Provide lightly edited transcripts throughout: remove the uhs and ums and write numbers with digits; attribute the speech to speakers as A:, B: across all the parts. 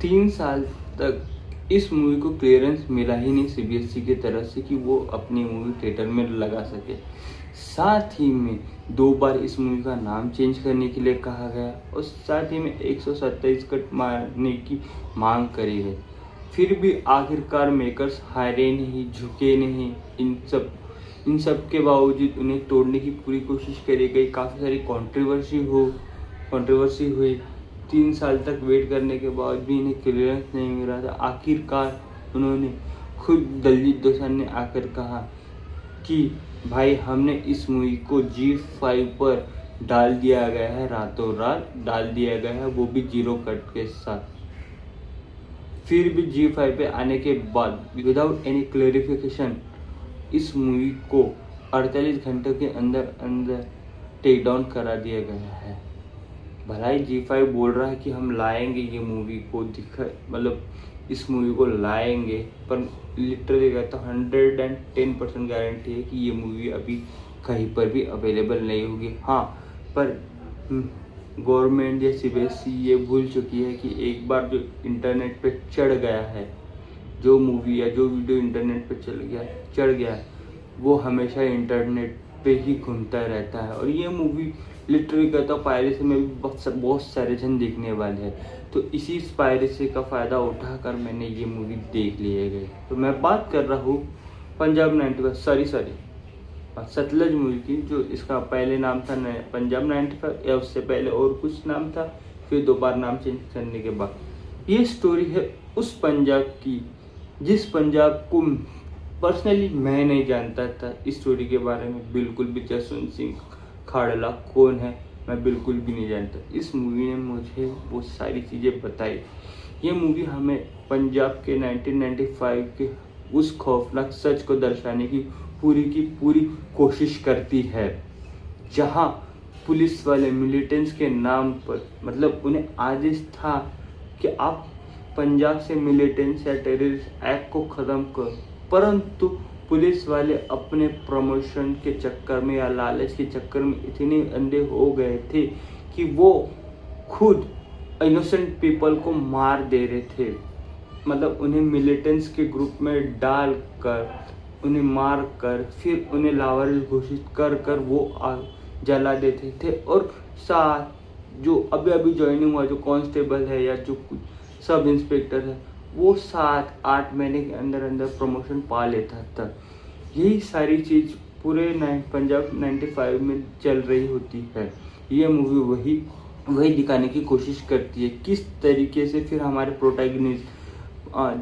A: 3 साल तक इस मूवी को क्लियरेंस मिला ही नहीं सीबीएसई की तरफ से कि वो अपनी मूवी थिएटर में लगा सके। साथ ही में 2 बार इस मूवी का नाम चेंज करने के लिए कहा गया और साथ ही में 127 कट मारने की मांग करी गई। फिर भी आखिरकार मेकर्स हारे नहीं, झुके नहीं। इन सब के बावजूद उन्हें तोड़ने की पूरी कोशिश करी गई। काफ़ी सारी कंट्रोवर्सी हुई। 3 साल तक वेट करने के बाद भी इन्हें क्लियरेंस नहीं मिल रहा था। आखिरकार उन्होंने खुद दलजीत दोसांझ ने आकर कहा कि भाई हमने इस मूवी को G5 पर डाल दिया गया है, रातों रात डाल दिया गया है, वो भी 0 कट के साथ। फिर भी G5 पे आने के बाद विदाउट एनी क्लैरिफिकेशन इस मूवी को 48 घंटे के अंदर टेक डाउन करा दिया गया है। भला ही G5 बोल रहा है कि हम लाएंगे ये मूवी को मतलब इस मूवी को लाएंगे, पर लिटरली कहता 110% गारंटी है कि ये मूवी अभी कहीं पर भी अवेलेबल नहीं होगी। हाँ, पर गवर्नमेंट या सीबीएसई ये भूल चुकी है कि एक बार जो इंटरनेट पे चढ़ गया है, जो मूवी या जो वीडियो इंटरनेट पे चढ़ गया है, वो हमेशा इंटरनेट पे ही घूमता रहता है। और ये मूवी लिटरली कहता पायरेसी में भी बहुत सारे जन देखने वाले हैं। तो इसी पायरेसी का फ़ायदा उठाकर मैंने ये मूवी देख लिए गए। तो मैं बात कर रहा हूँ पंजाब 95 सतलज मूवी की, जो इसका पहले नाम था पंजाब 95 या उससे पहले और कुछ नाम था, फिर 2 बार नाम चेंज करने के बाद। ये स्टोरी है उस पंजाब की जिस पंजाब को पर्सनली मैं नहीं जानता था। इस स्टोरी के बारे में बिल्कुल भी जसवंत सिंह खाड़ला कौन है मैं बिल्कुल भी नहीं जानता। इस मूवी ने मुझे वो सारी चीज़ें बताई। ये मूवी हमें पंजाब के 1995 के उस खौफनाक सच को दर्शाने की पूरी कोशिश करती है, जहां पुलिस वाले मिलिटेंट्स के नाम पर मतलब उन्हें आदेश था कि आप पंजाब से मिलिटेंट्स या टेररिस्ट एक्ट को ख़त्म करो, परंतु पुलिस वाले अपने प्रमोशन के चक्कर में या लालच के चक्कर में इतने अंधे हो गए थे कि वो खुद इनोसेंट पीपल को मार दे रहे थे। मतलब उन्हें मिलिटेंट्स के ग्रुप में डालकर उन्हें मार कर फिर उन्हें लावारिस घोषित कर वो जला देते थे। और साथ जो अभी ज्वाइनिंग हुआ जो कांस्टेबल है या जो सब इंस्पेक्टर है, वो 7-8 महीने के अंदर प्रमोशन पा लेता था। यही सारी चीज़ पूरे पंजाब 95 में चल रही होती है। ये मूवी वही दिखाने की कोशिश करती है, किस तरीके से फिर हमारे प्रोटैगनिस्ट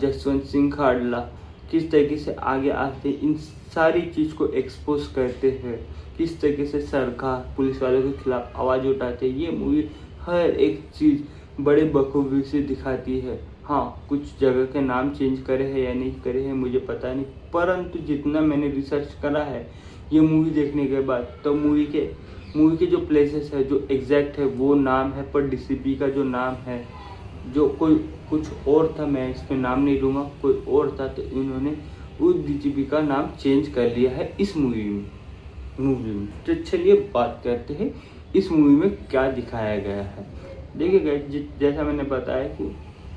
A: जसवंत सिंह खाड़ला किस तरीके से आगे आते इन सारी चीज़ को एक्सपोज करते हैं, किस तरीके से सरकार पुलिस वालों के खिलाफ आवाज़ उठाते हैं। ये मूवी हर एक चीज़ बड़े बखूबी से दिखाती है। हाँ, कुछ जगह के नाम चेंज करे हैं या नहीं करे हैं मुझे पता नहीं, परंतु जितना मैंने रिसर्च करा है ये मूवी देखने के बाद, तो मूवी के जो प्लेसेस है जो एग्जैक्ट है वो नाम है, पर डीसीपी का जो नाम है जो कुछ और था, मैं इसमें नाम नहीं लूँगा, कोई और था, तो इन्होंने उस डीसीपी का नाम चेंज कर लिया है इस मूवी में। तो चलिए बात करते हैं इस मूवी में क्या दिखाया गया है। देखिए गाइस, जैसा मैंने बताया कि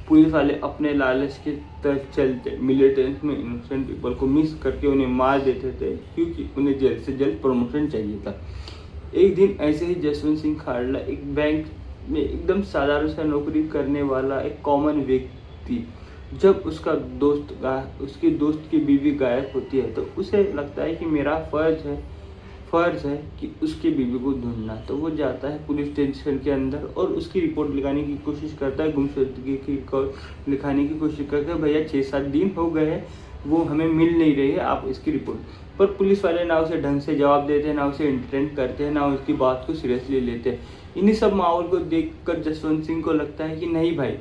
A: पुलिस वाले अपने लालच के तरफ चलते मिलिटेंट्स में इनोसेंट पीपल को मिस करके उन्हें मार देते थे, क्योंकि उन्हें जल्द से जल्द प्रमोशन चाहिए था। एक दिन ऐसे ही जसवंत सिंह खाड़ला एक बैंक में एकदम साधारण सा नौकरी करने वाला एक कॉमन व्यक्ति, जब उसके दोस्त की बीवी गायब होती है, तो उसे लगता है कि मेरा फर्ज है कि उसकी बीवी को ढूंढना। तो वो जाता है पुलिस स्टेशन के अंदर और उसकी रिपोर्ट लिखाने की कोशिश करता है, गुमशुदगी की रिपोर्ट लिखाने की कोशिश करता है। भैया 6-7 दिन हो गए हैं, वो हमें मिल नहीं रही है, आप इसकी रिपोर्ट। पर पुलिस वाले ना उसे ढंग से जवाब देते हैं, ना उसे एंटरटेन करते हैं, ना उसकी बात को सीरियसली लेते हैं। इन्हीं सब माहौल को देखकर जसवंत सिंह को लगता है कि नहीं भाई,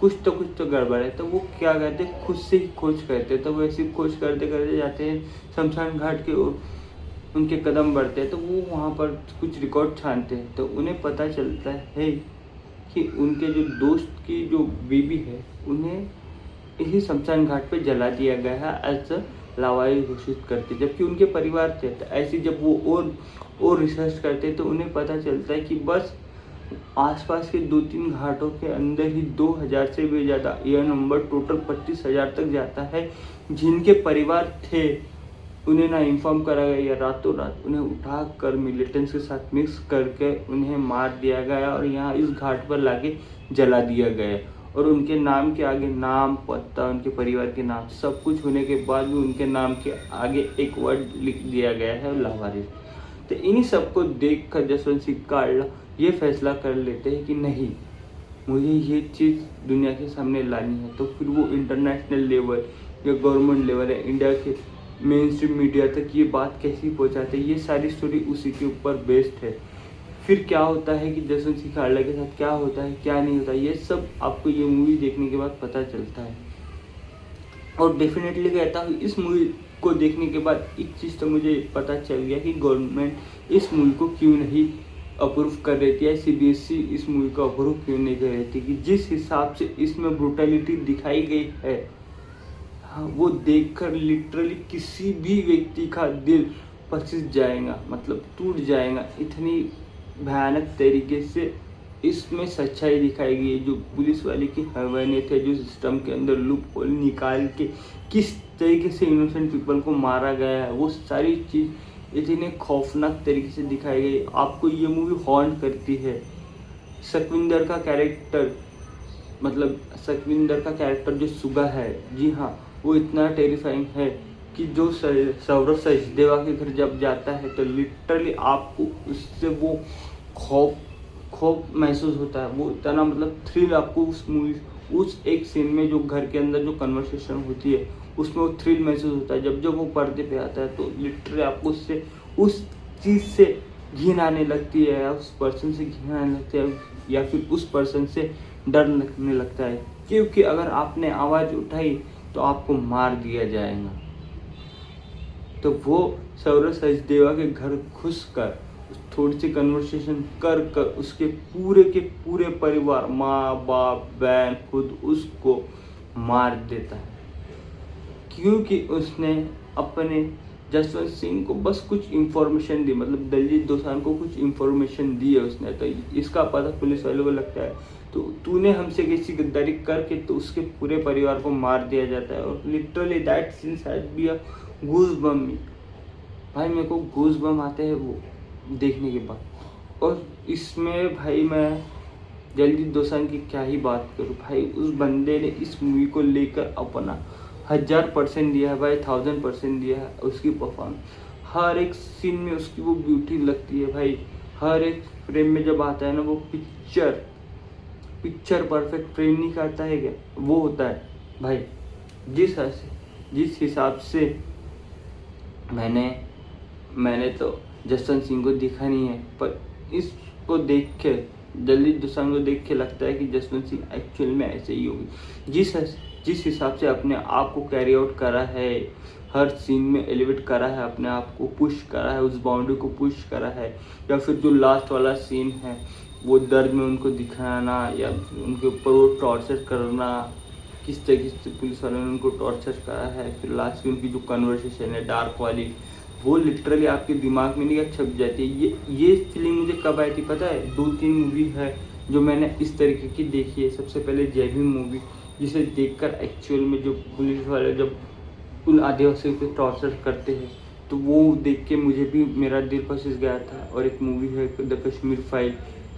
A: कुछ तो गड़बड़ है। तो वो क्या करते, खुद से ही खोज करते। तो वो ऐसी खोज करते जाते हैं शमशान घाट के ओर, उनके कदम बढ़ते हैं, तो वो वहाँ पर कुछ रिकॉर्ड छानते हैं। तो उन्हें पता चलता है कि उनके जो दोस्त की जो बीवी है, उन्हें इसी शमशान घाट पे जला दिया गया है एज लावारिस घोषित करके, जबकि उनके परिवार थे। तो ऐसी जब वो और रिसर्च करते तो उन्हें पता चलता है कि बस आसपास के 2-3 घाटों के अंदर ही 2000 से भी ज़्यादा, यह नंबर टोटल 25,000 तक जाता है, जिनके परिवार थे उन्हें ना इन्फॉर्म करा गया या रातों रात उन्हें उठाकर मिलिटेंट्स के साथ मिक्स करके उन्हें मार दिया गया और यहाँ इस घाट पर लाके जला दिया गया। और उनके नाम के आगे नाम, पता, उनके परिवार के नाम सब कुछ होने के बाद भी उनके नाम के आगे एक वर्ड लिख दिया गया है, लावारिस। तो इन्हीं सबको देख कर जसवंत सिंह काल्ला ये फैसला कर लेते हैं कि नहीं, मुझे ये चीज़ दुनिया के सामने लानी है। तो फिर वो इंटरनेशनल लेवल या गवर्नमेंट लेवल या इंडिया के मेन स्ट्रीम मीडिया तक ये बात कैसी पहुंचाते हैं, ये सारी स्टोरी उसी के ऊपर बेस्ड है। फिर क्या होता है कि जसवंत सिंह काल्ला के साथ क्या होता है, क्या नहीं होता, ये सब आपको ये मूवी देखने के बाद पता चलता है। और डेफिनेटली कहता हूँ, इस मूवी को देखने के बाद एक चीज़ तो मुझे पता चल गया कि गवर्नमेंट इस मूवी को क्यों नहीं अप्रूव कर रही थी, या CBSE इस मूवी को अप्रूव क्यों नहीं कर रही थी। कि जिस हिसाब से इसमें ब्रुटैलिटी दिखाई गई है, हाँ, वो देखकर लिटरली किसी भी व्यक्ति का दिल पसीज जाएगा, मतलब टूट जाएगा। इतनी भयानक तरीके से इसमें सच्चाई दिखाई गई है। जो पुलिस वाले की हैवानियत है, जो सिस्टम के अंदर लूप होल निकाल के किस तरीके से इनोसेंट पीपल को मारा गया है, वो सारी चीज़ इतने खौफनाक तरीके से दिखाई गई। आपको ये मूवी हॉन्ट करती है। सखविंदर का कैरेक्टर, मतलब सखविंदर का कैरेक्टर जो सुगा है, जी हाँ, वो इतना टेरिफाइंग है कि जो सौरभ सचदेवा के घर जब जाता है तो लिटरली आपको उससे वो खौफ महसूस होता है। वो इतना मतलब थ्रिल आपको उस मूवी, उस एक सीन में जो घर के अंदर जो कन्वर्सेशन होती है उसमें वो थ्रिल महसूस होता है। जब वो पर्दे पे आता है तो लिटरली आपको उससे, उस चीज़ से घिन आने लगती है, या उस पर्सन से घिन आने लगती है, या फिर उस पर्सन से डर लगने लगता है। क्योंकि अगर आपने आवाज़ उठाई तो आपको मार दिया जाएगा। तो वो सौरभ सचदेवा के घर घुसकर थोड़ी सी कन्वर्सेशन कर उसके पूरे के पूरे परिवार, माँ बाप बहन, खुद उसको मार देता है। क्योंकि उसने अपने जसवंत सिंह को बस कुछ इन्फॉर्मेशन दी, मतलब दलजीत दोसांझ को कुछ इन्फॉर्मेशन दी है उसने। तो इसका पता पुलिस वालों को लगता है, तो तूने हमसे कैसी गद्दारी करके तो उसके पूरे परिवार को मार दिया जाता है। और literally that scene had be a goose bump. भाई मेरे को गूज बम आते हैं वो देखने के बाद। और इसमें भाई मैं दलजीत दोसांझ की क्या ही बात करूँ। भाई उस बंदे ने इस मूवी को लेकर अपना 1000% दिया है भाई, 1000% दिया है। उसकी परफॉर्मेंस हर एक सीन में उसकी वो ब्यूटी लगती है भाई। हर एक फ्रेम में जब आता है ना, वो पिक्चर परफेक्ट फ्रेम नहीं करता है क्या, वो होता है भाई। जिस हिसाब से मैंने तो जसवंत सिंह को देखा नहीं है, पर इसको देख के, दलजीत दोसांझ को देख के लगता है कि जसवंत सिंह एक्चुअल में ऐसे ही होगी। जिस हिसाब से अपने आप को कैरी आउट करा है, हर सीन में एलिवेट करा है, अपने आप को पुश करा है, उस बाउंड्री को पुश करा है। या फिर जो लास्ट वाला सीन है, वो दर्द में उनको दिखाना या उनके ऊपर वो टॉर्चर करना, किस तरीके से पुलिस वालों ने उनको टॉर्चर करा है। फिर लास्ट में उनकी जो कन्वर्सेशन है डार्क वाली, वो लिटरली आपके दिमाग में नहीं छप जाती है। ये फीलिंग मुझे कब आई थी पता है? 2-3 मूवी है जो मैंने इस तरीके की देखी है। सबसे पहले जय भीम मूवी, जिसे देखकर एक्चुअल में जो पुलिस वाले जब उन आदिवासियों को टॉर्चर करते हैं, तो वो देख के मुझे भी मेरा दिल पसीज गया था। और एक मूवी है द कश्मीर फाइल,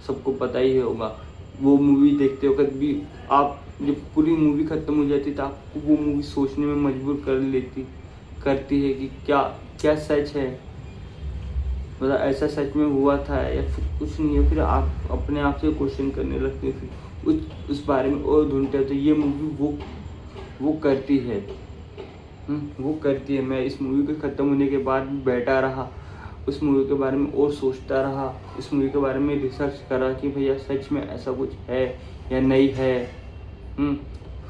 A: सबको पता ही होगा। वो मूवी देखते वक्त भी आप, जब पूरी मूवी खत्म हो जाती तो आपको वो मूवी सोचने में मजबूर करती है कि क्या सच है, मतलब ऐसा सच में हुआ था या फिर कुछ नहीं है। फिर आप अपने आप से क्वेश्चन करने लगते हैं, फिर उस बारे में और ढूंढते हैं। तो ये मूवी वो करती है, वो करती है। मैं इस मूवी के ख़त्म होने के बाद बैठा रहा, उस मूवी के बारे में और सोचता रहा, इस मूवी के बारे में रिसर्च करा कि भैया सच में ऐसा कुछ है या नहीं है।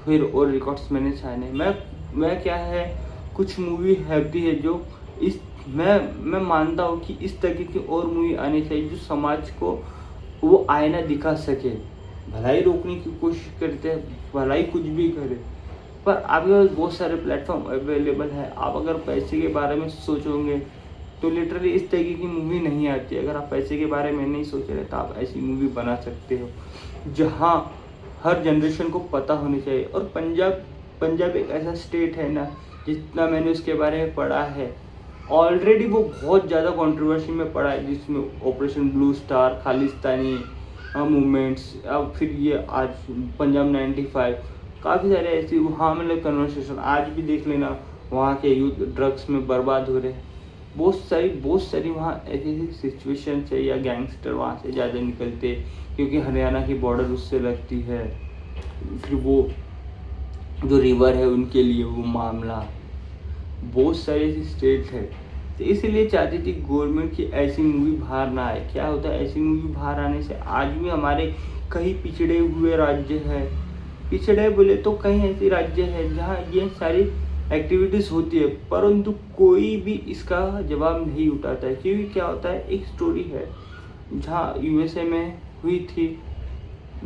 A: फिर और रिकॉर्ड्स मैंने छाने। मैं क्या है, कुछ मूवी होती है जो मैं मानता हूँ कि इस तरीके की और मूवी आनी चाहिए जो समाज को वो आईना दिखा सके। भलाई रोकने की कोशिश करते हैं, भलाई कुछ भी करे, पर आपके पास बहुत सारे प्लेटफॉर्म अवेलेबल है। आप अगर पैसे के बारे में सोचोगे तो लिटरली इस तरीके की मूवी नहीं आती। अगर आप पैसे के बारे में नहीं सोच रहे तो आप ऐसी मूवी बना सकते हो जहाँ हर जनरेशन को पता होनी चाहिए। और पंजाब एक ऐसा स्टेट है ना, जितना मैंने उसके बारे में पढ़ा है ऑलरेडी वो बहुत ज़्यादा कंट्रोवर्सी में पड़ा है, जिसमें operation blue star, Khalistani movements, अब फिर ये आज पंजाब 95, काफ़ी सारे ऐसी वहाँ मतलब कन्वर्सेशन आज भी देख लेना, वहाँ के यूथ ड्रग्स में बर्बाद हो रहे हैं। बहुत सारी वहाँ ऐसी सिचुएशन है, या गैंगस्टर वहाँ से ज़्यादा निकलते क्योंकि हरियाणा की बॉर्डर उससे लगती है। फिर वो जो रिवर है उनके लिए वो मामला, बहुत सारी ऐसी स्टेट है। तो इसीलिए चाहती थी गवर्नमेंट की ऐसी मूवी बाहर ना आए। क्या होता है, ऐसी मूवी बाहर आने से आज भी हमारे कई पिछड़े हुए राज्य हैं, पिछड़े बोले तो कई ऐसे राज्य हैं जहाँ ये सारी एक्टिविटीज़ होती है, परंतु कोई भी इसका जवाब नहीं उठाता है। क्योंकि क्या होता है, एक स्टोरी है जहाँ यूएसए में हुई थी,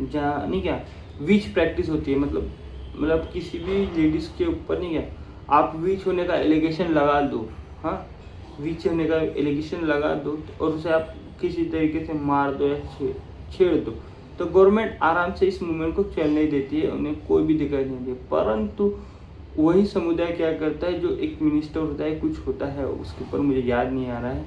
A: जहाँ नहीं क्या विच प्रैक्टिस होती है, मतलब किसी भी लेडीज़ के ऊपर नहीं क्या आप विच होने का एलिगेशन लगा दो, हाँ विच होने का एलिगेशन लगा दो और उसे आप किसी तरीके से मार दो या छेड़ दो, तो गवर्नमेंट आराम से इस मूवमेंट को चलने देती है, उन्हें कोई भी दिक्कत नहीं है। परंतु वही समुदाय क्या करता है, जो एक मिनिस्टर होता है, कुछ होता है उसके ऊपर मुझे याद नहीं आ रहा है,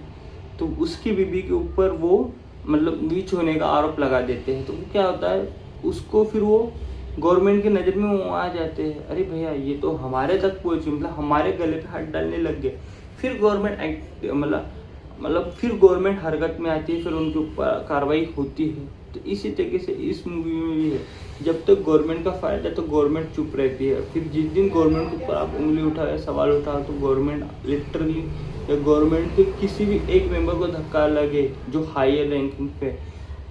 A: तो उसकी बीबी के ऊपर वो मतलब नीच होने का आरोप लगा देते हैं। तो वो क्या होता है, उसको फिर वो गवर्नमेंट की नज़र में वो आ जाते हैं, अरे भैया ये तो हमारे तक पहुँचे, मतलब हमारे गले पे हाथ डालने लग गए। फिर गवर्नमेंट एक्ट मतलब फिर गवर्नमेंट हरकत में आती है, फिर उनके ऊपर कार्रवाई होती है। तो इसी तरीके से इस मूवी में भी है, जब तक गवर्नमेंट का फायदा तो गवर्नमेंट चुप रहती है, फिर जिस दिन गवर्नमेंट के ऊपर आप उंगली उठाए, सवाल उठाओ, तो गवर्नमेंट लिटरली या गवर्नमेंट के किसी भी एक मेंबर को धक्का लगे जो हायर रैंकिंग पे,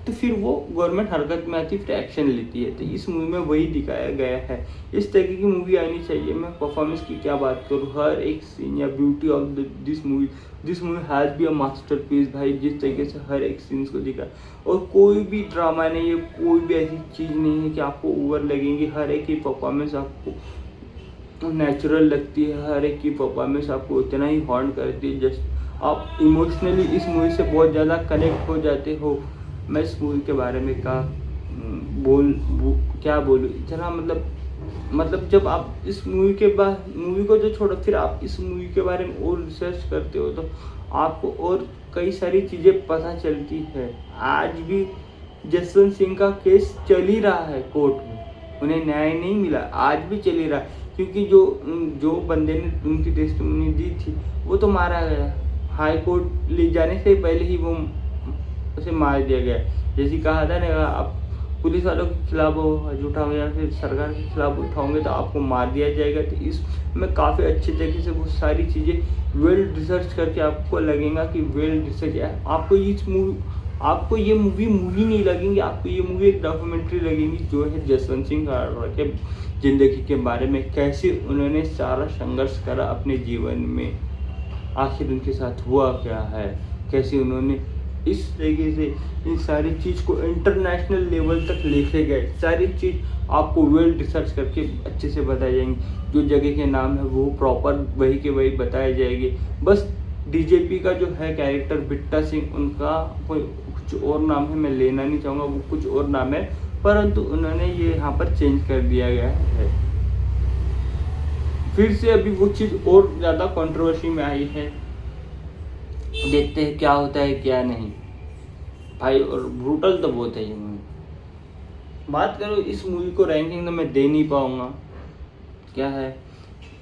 A: तो फिर वो गवर्नमेंट हरकत में आती है, फिर एक्शन लेती है। तो इस मूवी में वही दिखाया गया है। इस तरीके की मूवी आनी चाहिए। मैं परफॉर्मेंस की क्या बात करूँ, हर एक सीन या beauty of this movie has be a masterpiece भाई। जिस तरीके से हर एक सीन्स को दिखा, और कोई भी ड्रामा नहीं है, कोई भी ऐसी चीज़ नहीं है कि आपको ओवर लगेंगी। हर एक की परफॉर्मेंस आपको नेचुरल लगती है, हर एक की परफॉर्मेंस आपको उतना ही हॉन्ट करती है, जस्ट आप इमोशनली इस मूवी से बहुत ज़्यादा कनेक्ट हो जाते हो। मैं इस मूवी के बारे में क्या बोलूँ इतना, मतलब जब आप इस मूवी के बाद मूवी को जो छोड़ो, फिर आप इस मूवी के बारे में और रिसर्च करते हो तो आपको और कई सारी चीज़ें पता चलती है। आज भी जसवंत सिंह का केस चल ही रहा है कोर्ट में, उन्हें न्याय नहीं मिला, आज भी चल ही रहा है, क्योंकि जो बंदे ने उनकी टेस्टिमनी दी थी वो तो मारा गया। हाई कोर्ट ले जाने से पहले ही वो उसे मार दिया गया। जैसे कहा था ना, आप पुलिस वालों के खिलाफ उठाओगे या फिर सरकार के खिलाफ उठाओगे तो आपको मार दिया जाएगा। तो इसमें काफ़ी अच्छे तरीके से वो सारी चीज़ें वेल रिसर्च करके आपको लगेगा कि वेल रिसर्च है। आपको ये मूवी नहीं लगेंगी, आपको ये मूवी एक डॉक्यूमेंट्री लगेगी, जो है जसवंत सिंह के ज़िंदगी के बारे में, कैसे उन्होंने सारा संघर्ष करा अपने जीवन में, आखिर उनके साथ हुआ क्या है, कैसे उन्होंने इस तरीके से इन सारी चीज़ को इंटरनेशनल लेवल तक लेके गए। सारी चीज़ आपको वेल रिसर्च करके अच्छे से बताई जाएंगी। जो जगह के नाम है वो प्रॉपर वही के वही बताए जाएंगे। बस डीजेपी का जो है कैरेक्टर बिट्टा सिंह, उनका कोई कुछ और नाम है, मैं लेना नहीं चाहूँगा, वो कुछ और नाम है, परंतु उन्होंने ये यहाँ पर चेंज कर दिया गया है। फिर से अभी वो चीज़ और ज़्यादा कंट्रोवर्सी में आई है, देखते हैं क्या होता है क्या नहीं भाई। और ब्रूटल तो बहुत है ये मूवी। बात करो इस मूवी को रैंकिंग तो मैं दे नहीं पाऊँगा। क्या है,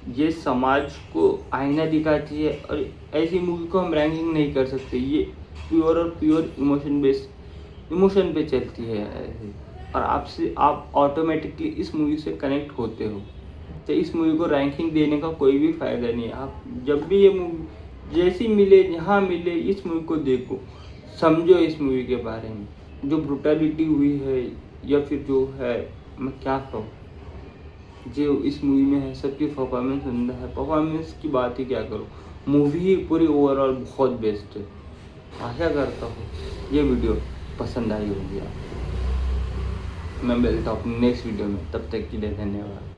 A: ये समाज को आईना दिखाती है, और ऐसी मूवी को हम रैंकिंग नहीं कर सकते। ये प्योर इमोशन पे चलती है ऐसे, और आप ऑटोमेटिकली इस मूवी से कनेक्ट होते हो। तो इस मूवी को रैंकिंग देने का कोई भी फ़ायदा नहीं है। आप जब भी ये मूवी जैसी मिले, जहाँ मिले, इस मूवी को देखो, समझो इस मूवी के बारे में, जो ब्रुटलिटी हुई है या फिर जो है, मैं क्या कहूँ, जो इस मूवी में है, सबकी परफॉर्मेंस अंदर है। परफॉर्मेंस की बात ही क्या करूँ, मूवी ही पूरी ओवरऑल बहुत बेस्ट है। आशा करता हूँ ये वीडियो पसंद आई होगी आपको। मैं मिलता हूँ अपने नेक्स्ट वीडियो में, तब तक के लिए धन्यवाद।